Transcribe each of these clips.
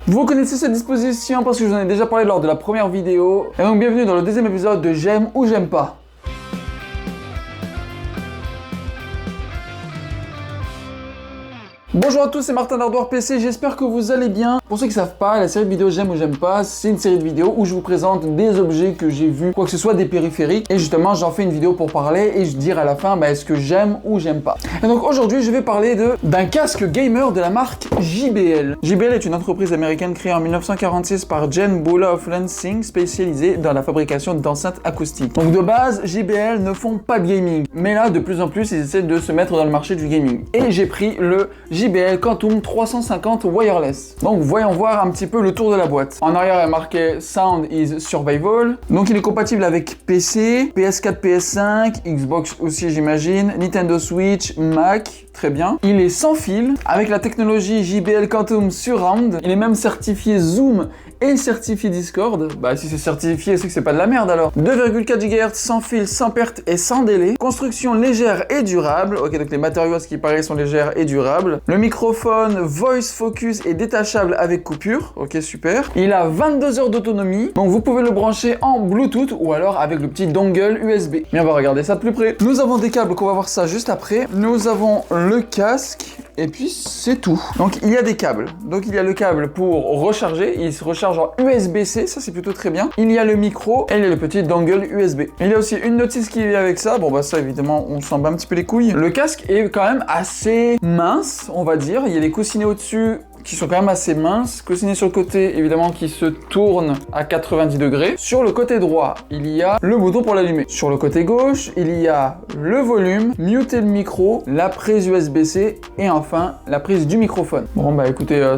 Vous connaissez cette disposition parce que je vous en ai déjà parlé lors de la première vidéo. Et donc bienvenue dans le deuxième épisode de J'aime ou j'aime pas. Bonjour à tous, c'est Martin d'Ardoire PC, j'espère que vous allez bien. Pour ceux qui ne savent pas, la série de vidéos J'aime ou j'aime pas, c'est une série de vidéos où je vous présente des objets que j'ai vus, quoi que ce soit des périphériques. Et justement, j'en fais une vidéo pour parler et je dirai à la fin, est-ce que j'aime ou j'aime pas. Et donc aujourd'hui, je vais parler d'un casque gamer de la marque JBL. JBL est une entreprise américaine créée en 1946 par Jen Buller of Lansing, spécialisée dans la fabrication d'enceintes acoustiques. Donc de base, JBL ne font pas de gaming. Mais là, de plus en plus, ils essaient de se mettre dans le marché du gaming. Et j'ai pris le JBL Quantum 350 Wireless. Donc voyons voir un petit peu le tour de la boîte. En arrière il est marqué Sound is Survival. Donc il est compatible avec PC, PS4, PS5, Xbox aussi j'imagine, Nintendo Switch, Mac. Très bien. Il est sans fil avec la technologie JBL Quantum Surround. Il est même certifié Zoom et certifié Discord. Si c'est certifié, c'est que c'est pas de la merde alors. 2,4 GHz sans fil, sans perte et sans délai. Construction légère et durable. Ok, donc les matériaux à ce qui paraît sont légers et durables. Le microphone Voice Focus est détachable avec coupure. Ok, super. Il a 22 heures d'autonomie. Donc vous pouvez le brancher en Bluetooth ou alors avec le petit dongle USB. Mais on va regarder ça de plus près. Nous avons des câbles qu'on va voir ça juste après. Nous avons le casque. Et puis c'est tout. Donc il y a des câbles. Donc il y a le câble pour recharger. Il se recharge en USB-C. Ça c'est plutôt très bien. Il y a le micro et il y a le petit dongle USB. Il y a aussi une notice qui est avec ça. Ça évidemment on s'en bat un petit peu les couilles. Le casque est quand même assez mince, on va dire. Il y a des coussinets au-dessus qui sont quand même assez minces. Coussinets sur le côté, évidemment, qui se tournent à 90 degrés. Sur le côté droit, il y a le bouton pour l'allumer. Sur le côté gauche, il y a le volume, muter le micro, la prise USB-C et enfin la prise du microphone. Écoutez,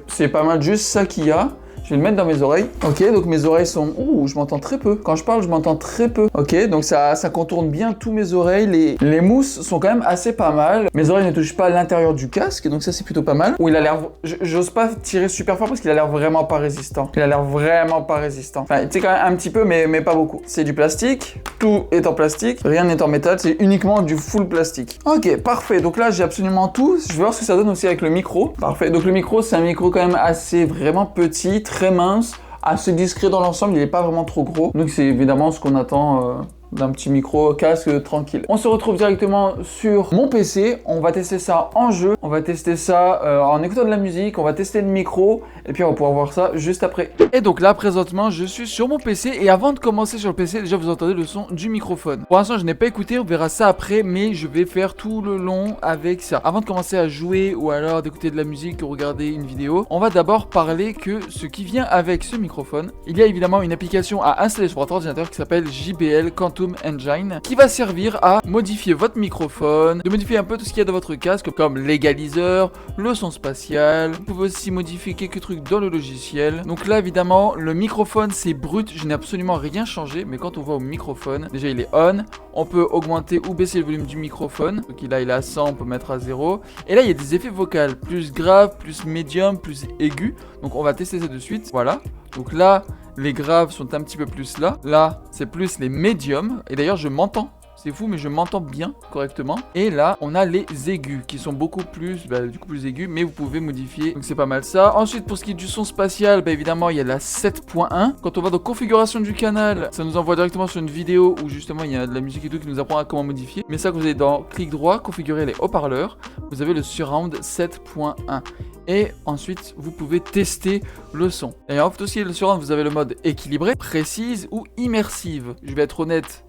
c'est pas mal juste ça qu'il y a. Je vais le mettre dans mes oreilles. Ok, donc mes oreilles sont... Ouh, je m'entends très peu. Quand je parle, je m'entends très peu. Ok, donc ça contourne bien tous mes oreilles. Les mousses sont quand même assez pas mal. Mes oreilles ne touchent pas l'intérieur du casque, donc ça c'est plutôt pas mal. Ou il a l'air... J'ose pas tirer super fort parce qu'il a l'air vraiment pas résistant. Il a l'air vraiment pas résistant. Enfin, tu sais quand même un petit peu, mais pas beaucoup. C'est du plastique. Tout est en plastique. Rien n'est en métal. C'est uniquement du full plastique. Ok, parfait. Donc là, j'ai absolument tout. Je vais voir ce que ça donne aussi avec le micro. Parfait. Donc le micro, c'est un micro quand même assez vraiment petit, très mince, assez discret dans l'ensemble, il n'est pas vraiment trop gros. Donc c'est évidemment ce qu'on attend d'un petit micro casque tranquille. On se retrouve directement sur mon PC, on va tester ça en jeu, on va tester ça en écoutant de la musique, on va tester le micro et puis on va pouvoir voir ça juste après. Et donc là présentement je suis sur mon PC et avant de commencer sur le PC déjà vous entendez le son du microphone. Pour l'instant je n'ai pas écouté, on verra ça après mais je vais faire tout le long avec ça. Avant de commencer à jouer ou alors d'écouter de la musique ou regarder une vidéo, on va d'abord parler que ce qui vient avec ce microphone. Il y a évidemment une application à installer sur votre ordinateur qui s'appelle JBL Quantum Engine qui va servir à modifier votre microphone, de modifier un peu tout ce qu'il y a dans votre casque comme l'égaliseur, le son spatial. Vous pouvez aussi modifier quelques trucs dans le logiciel. Donc là évidemment le microphone c'est brut, je n'ai absolument rien changé, mais quand on va au microphone, déjà il est on, on peut augmenter ou baisser le volume du microphone. Donc là il est à 100, on peut mettre à 0. Et là il y a des effets vocaux, plus grave, plus médium, plus aigu. Donc on va tester ça de suite, voilà. Donc là les graves sont un petit peu plus là. Là, c'est plus les médiums. Et d'ailleurs, je m'entends. C'est fou, mais je m'entends bien, correctement. Et là, on a les aigus, qui sont beaucoup plus, du coup, plus aigus, mais vous pouvez modifier. Donc, c'est pas mal ça. Ensuite, pour ce qui est du son spatial, évidemment, il y a la 7.1. Quand on va dans configuration du canal, ça nous envoie directement sur une vidéo où, justement, il y a de la musique et tout qui nous apprend à comment modifier. Mais ça, que vous avez dans clic droit, configurer les haut-parleurs, vous avez le Surround 7.1. Et ensuite, vous pouvez tester le son. Et en fait aussi, le Surround, vous avez le mode équilibré, précise ou immersive. Je vais être honnête.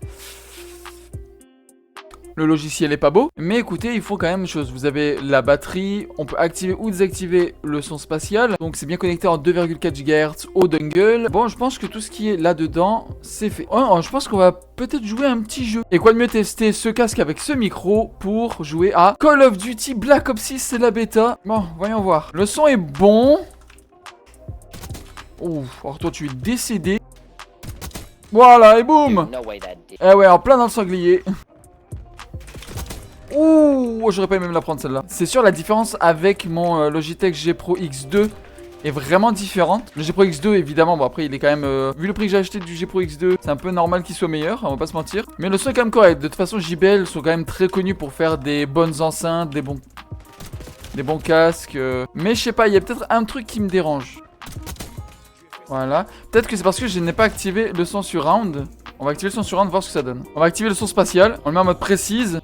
Le logiciel est pas beau, mais écoutez, il faut quand même une chose. Vous avez la batterie, on peut activer ou désactiver le son spatial. Donc c'est bien connecté en 2,4 GHz au dongle. Bon, je pense que tout ce qui est là-dedans, c'est fait. Je pense qu'on va peut-être jouer un petit jeu. Et quoi de mieux tester ce casque avec ce micro pour jouer à Call of Duty Black Ops 6, c'est la bêta. Bon, voyons voir. Le son est bon. Ouf, alors toi tu es décédé. Voilà, et boum. Eh ouais, en plein dans le sanglier. Ouh, j'aurais pas aimé me la prendre celle-là. C'est sûr, la différence avec mon Logitech G Pro X2 est vraiment différente. Le G Pro X2, évidemment, après il est quand même... vu le prix que j'ai acheté du G Pro X2, c'est un peu normal qu'il soit meilleur, on va pas se mentir. Mais le son est quand même correct. De toute façon, JBL sont quand même très connus pour faire des bonnes enceintes, des bons casques. Mais je sais pas, il y a peut-être un truc qui me dérange. Voilà. Peut-être que c'est parce que je n'ai pas activé le son surround. On va activer le son surround, voir ce que ça donne. On va activer le son spatial. On le met en mode précise.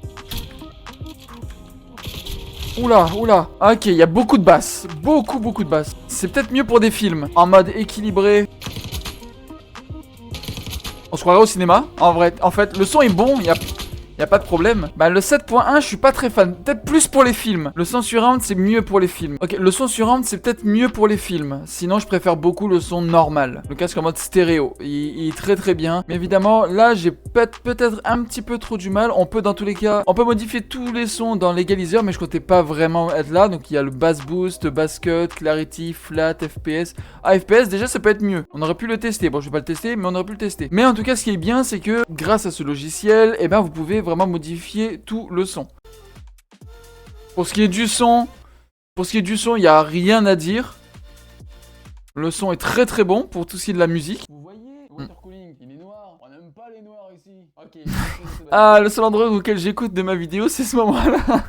Oula, oula. Ok, il y a beaucoup de basses. Beaucoup de basses. C'est peut-être mieux pour des films. En mode équilibré. On se croirait au cinéma. En fait, le son est bon. Il y a pas de problème. Bah le 7.1 je suis pas très fan. Peut-être plus pour les films. Le son surround c'est mieux pour les films. Ok, le son surround c'est peut-être mieux pour les films. Sinon je préfère beaucoup le son normal. Le casque en mode stéréo. Il est très bien. Mais évidemment là j'ai peut-être un petit peu trop du mal. On peut dans tous les cas, on peut modifier tous les sons dans l'égaliseur. Mais je comptais pas vraiment être là. Donc il y a le bass boost, bass cut, clarity, flat, FPS. Ah FPS déjà ça peut être mieux. On aurait pu le tester. Bon je vais pas le tester mais on aurait pu le tester. Mais en tout cas ce qui est bien c'est que grâce à ce logiciel, eh ben vous pouvez vraiment modifier tout le son. Pour ce qui est du son, il n'y a rien à dire. Le son est très bon pour tout ce qui est de la musique. Vous voyez, water cooling, il est noir. On n'aime pas les noirs ici. Ok. Ah, le seul endroit auquel j'écoute de ma vidéo, c'est ce moment-là.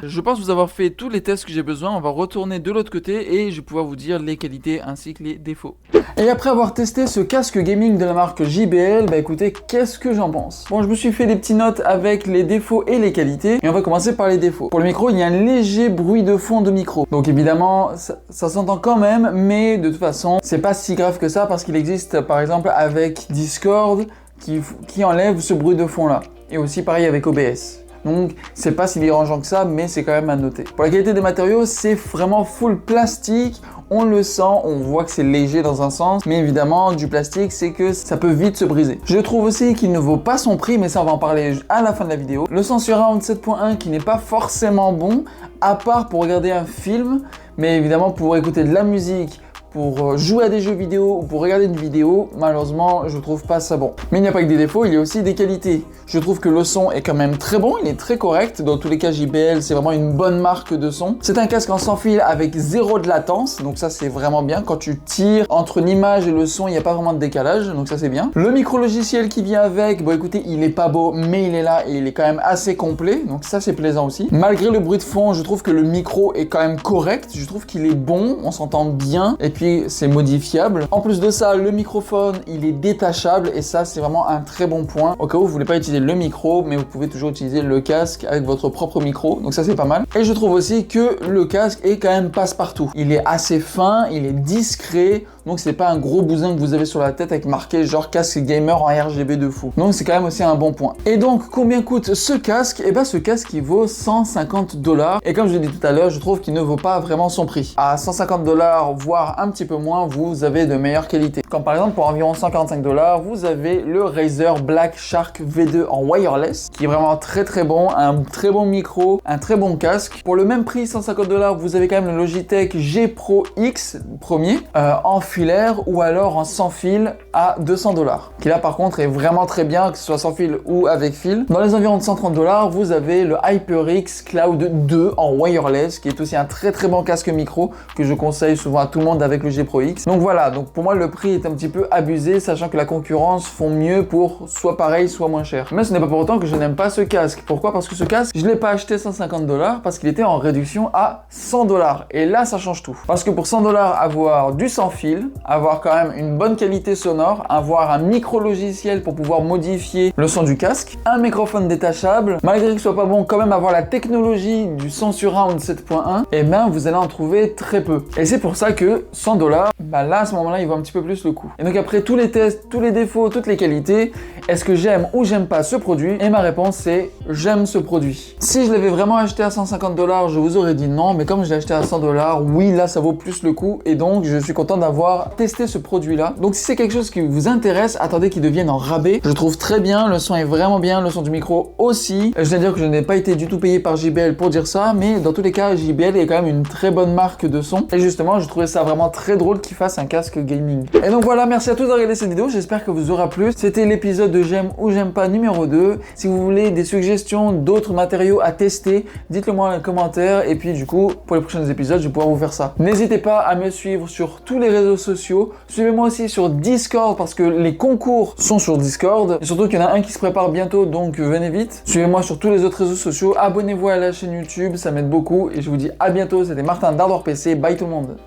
Je pense vous avoir fait tous les tests que j'ai besoin. On va retourner de l'autre côté et je vais pouvoir vous dire les qualités ainsi que les défauts. Et après avoir testé ce casque gaming de la marque JBL, bah écoutez, qu'est-ce que j'en pense? Bon, je me suis fait des petites notes avec les défauts et les qualités. Et on va commencer par les défauts. Pour le micro, il y a un léger bruit de fond de micro. Donc évidemment, ça s'entend quand même, mais de toute façon, c'est pas si grave que ça parce qu'il existe par exemple avec Discord qui enlève ce bruit de fond là. Et aussi pareil avec OBS. Donc c'est pas si dérangeant que ça, mais c'est quand même à noter. Pour la qualité des matériaux, c'est vraiment full plastique. On le sent, on voit que c'est léger dans un sens, mais évidemment du plastique c'est que ça peut vite se briser. Je trouve aussi qu'il ne vaut pas son prix, mais ça on va en parler à la fin de la vidéo. Le son surround 7.1 qui n'est pas forcément bon, à part pour regarder un film, mais évidemment pour écouter de la musique, pour jouer à des jeux vidéo ou pour regarder une vidéo, malheureusement, je trouve pas ça bon. Mais il n'y a pas que des défauts, il y a aussi des qualités. Je trouve que le son est quand même très bon, il est très correct. Dans tous les cas, JBL, c'est vraiment une bonne marque de son. C'est un casque en sans fil avec 0 de latence, donc ça c'est vraiment bien. Quand tu tires entre l'image et le son, il n'y a pas vraiment de décalage, donc ça c'est bien. Le micro logiciel qui vient avec, bon écoutez, il est pas beau, mais il est là et il est quand même assez complet, donc ça c'est plaisant aussi. Malgré le bruit de fond, je trouve que le micro est quand même correct, je trouve qu'il est bon, on s'entend bien, et puis c'est modifiable. En plus de ça, le microphone, il est détachable et ça, c'est vraiment un très bon point. Au cas où vous voulez pas utiliser le micro, mais vous pouvez toujours utiliser le casque avec votre propre micro. Donc ça, c'est pas mal. Et je trouve aussi que le casque est quand même passe-partout. Il est assez fin, il est discret. Donc c'est pas un gros bousin que vous avez sur la tête avec marqué genre casque gamer en RGB de fou. Donc c'est quand même aussi un bon point. Et donc combien coûte ce casque? Et ben ce casque il vaut 150 $. Et comme je l'ai dit tout à l'heure, je trouve qu'il ne vaut pas vraiment son prix. À 150 $, voire un petit peu moins, vous avez de meilleures qualités. Comme par exemple pour environ 145 $, vous avez le Razer Black Shark V2 en wireless, qui est vraiment très bon, un très bon micro, un très bon casque. Pour le même prix, 150 $, vous avez quand même le Logitech G Pro X premier en filaire ou alors en sans fil à 200 $, qui là par contre est vraiment très bien, que ce soit sans fil ou avec fil. Dans les environs de 130 $, vous avez le HyperX Cloud 2 en wireless, qui est aussi un très bon casque micro que je conseille souvent à tout le monde avec le G Pro X. Donc voilà, donc pour moi le prix est un petit peu abusé, sachant que la concurrence font mieux pour soit pareil soit moins cher. Mais ce n'est pas pour autant que je n'aime pas ce casque. Pourquoi? Parce que ce casque, je l'ai pas acheté 150 $, parce qu'il était en réduction à 100 $. Et là ça change tout. Parce que pour 100 $, avoir du sans fil, avoir quand même une bonne qualité sonore, avoir un micro logiciel pour pouvoir modifier le son du casque, un microphone détachable, malgré qu'il soit pas bon, quand même avoir la technologie du son surround 7.1, et ben vous allez en trouver très peu. Et c'est pour ça que 100 $, bah là à ce moment-là il vaut un petit peu plus le coup. Et donc après tous les tests, tous les défauts, toutes les qualités, est-ce que j'aime ou j'aime pas ce produit? Et ma réponse c'est j'aime ce produit. Si je l'avais vraiment acheté à 150 $, je vous aurais dit non, mais comme je l'ai acheté à 100 $, oui là ça vaut plus le coup, et donc je suis content d'avoir testé ce produit là. Donc si c'est quelque chose qui vous intéresse, attendez qu'il devienne en rabais. Je le trouve très bien, le son est vraiment bien, le son du micro aussi. Je dois dire que je n'ai pas été du tout payé par JBL pour dire ça, mais dans tous les cas JBL est quand même une très bonne marque de son, et justement je trouvais ça vraiment très drôle qu'il fasse un casque gaming. Et donc voilà, merci à tous d'avoir regardé cette vidéo, j'espère que vous aura plu. C'était l'épisode de j'aime ou j'aime pas numéro 2. Si vous voulez des suggestions d'autres matériaux à tester, dites-le moi dans les commentaires, et puis du coup pour les prochains épisodes je vais pouvoir vous faire ça. N'hésitez pas à me suivre sur tous les réseaux sociaux, suivez-moi aussi sur Discord parce que les concours sont sur Discord, et surtout qu'il y en a un qui se prépare bientôt, donc venez vite. Suivez-moi sur tous les autres réseaux sociaux, abonnez-vous à la chaîne YouTube, ça m'aide beaucoup, et je vous dis à bientôt. C'était Martin d'Ardor PC, bye tout le monde.